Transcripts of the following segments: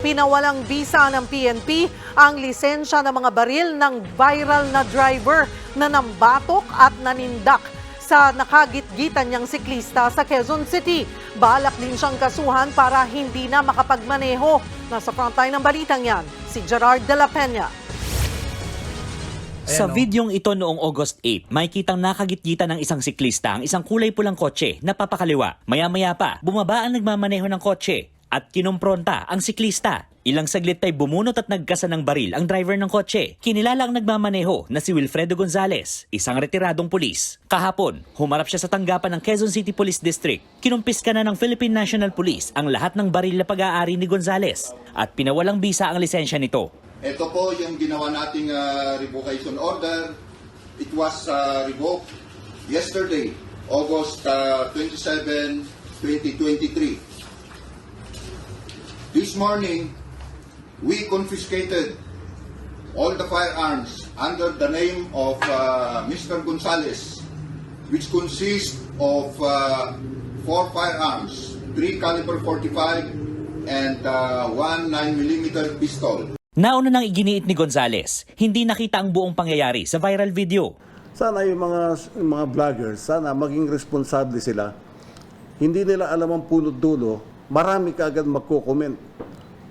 Pinawalang bisa ng PNP ang lisensya ng mga baril ng viral na driver na nambatok at nanindak sa nakagitgitan niyang siklista sa Quezon City. Balak din siyang kasuhan para hindi na makapagmaneho. Nasa frontline ng balitang yan, si Gerard de la Peña. Sa videong ito noong August 8, may kitang nakagitgitan ng isang siklista ang isang kulay pulang kotse na papakaliwa. Maya-maya pa, bumaba ang nagmamaneho ng kotse at kinumpronta ang siklista. Ilang saglit ay bumunot at nagkasa ng baril ang driver ng kotse. Kinilala ang nagmamaneho na si Wilfredo Gonzales, isang retiradong pulis. Kahapon, humarap siya sa tanggapan ng Quezon City Police District. Kinumpiska na ng Philippine National Police ang lahat ng baril na pag-aari ni Gonzales at pinawalang bisa ang lisensya nito. Ito po yung ginawa nating revocation order. It was revoked yesterday, August 27, 2023. This morning, we confiscated all the firearms under the name of Mr. Gonzales, which consists of 4 firearms, 3 caliber 45 and 1 9mm pistol. Nauna nang iginiit ni Gonzales, hindi nakita ang buong pangyayari sa viral video. Sana yung mga vloggers, sana maging responsable sila. Hindi nila alam ang punot dulo, marami kaagad magko-comment.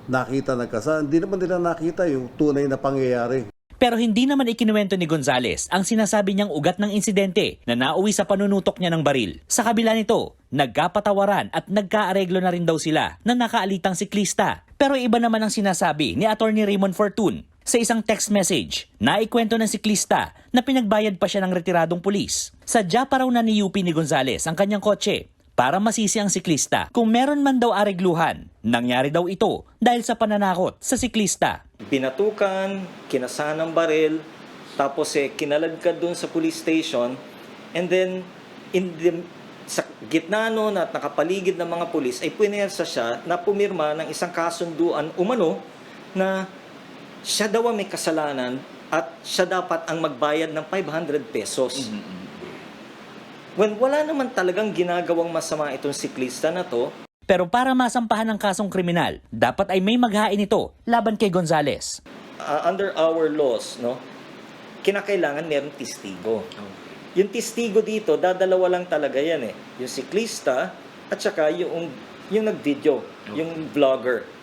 Nakita nagkasa, hindi naman nila nakita yung tunay na pangyayari. Pero hindi naman ikinuwento ni Gonzales ang sinasabi niyang ugat ng insidente na nauwi sa panunutok niya ng baril. Sa kabila nito, nagkapatawaran at nagkaareglo na rin daw sila na nakaalitang siklista. Pero iba naman ang sinasabi ni Attorney Raymond Fortun sa isang text message. Naikwento ng siklista na pinagbayad pa siya ng retiradong pulis. Sadya pa raw na ni UP ni Gonzales ang kanyang kotse para masisi ang siklista. Kung meron man daw aregluhan, nangyari daw ito dahil sa pananakot sa siklista. Binatukan, kinasahan ng baril, tapos kinaladkad doon sa police station, and then sa gitna noon at nakapaligid ng mga pulis ay punersa siya na pumirma ng isang kasunduan umano na siya daw ang may kasalanan at siya dapat ang magbayad ng 500 pesos. When wala naman talagang ginagawang masama itong siklista na to. Pero para masampahan ng kasong kriminal, dapat ay may maghain ito laban kay Gonzales. Under our laws, no, kinakailangan merong testigo. Yung testigo dito, dadalawa lang talaga yan yung siklista at saka yung nag-video, yung vlogger.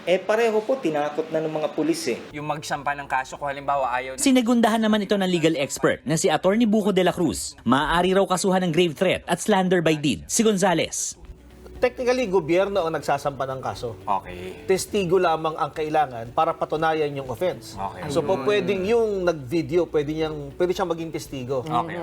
Pareho po, tinakot na ng mga pulis Yung magsampa ng kaso kung halimbawa ayaw. Sinegundahan naman ito ng legal expert na si Attorney Buko de la Cruz. Maaari raw kasuhan ng grave threat at slander by deed si Gonzales. Technically, gobyerno ang nagsasampa ng kaso. Okay. Testigo lamang ang kailangan para patunayan yung offense. Okay. So po pwedeng yung nag-video, pwede siyang maging testigo. Okay.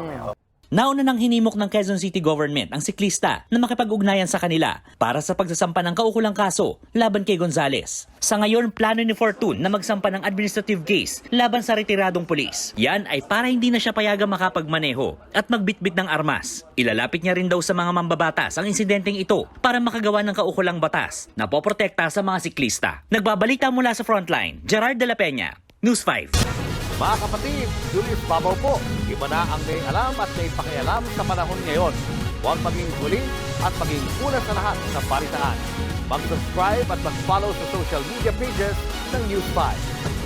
Nauna nang hinimok ng Quezon City Government ang siklista na makipag-ugnayan sa kanila para sa pagsasampa ng kaukulang kaso laban kay Gonzales. Sa ngayon, plano ni Fortun na magsampa ng administrative case laban sa retiradong pulis. Yan ay para hindi na siya payagang makapagmaneho at magbitbit ng armas. Ilalapit niya rin daw sa mga mambabatas ang insidenteng ito para makagawa ng kaukulang batas na poprotekta sa mga siklista. Nagbabalita mula sa Frontline, Gerard de la Peña, News 5. Mga kapatid, Julius Babaw po. Iba na ang may alam at may pakialam sa panahon ngayon. Huwag maging huli at maging ulat sa lahat ng balitaan. Mag-subscribe at mag-follow sa social media pages ng News 5.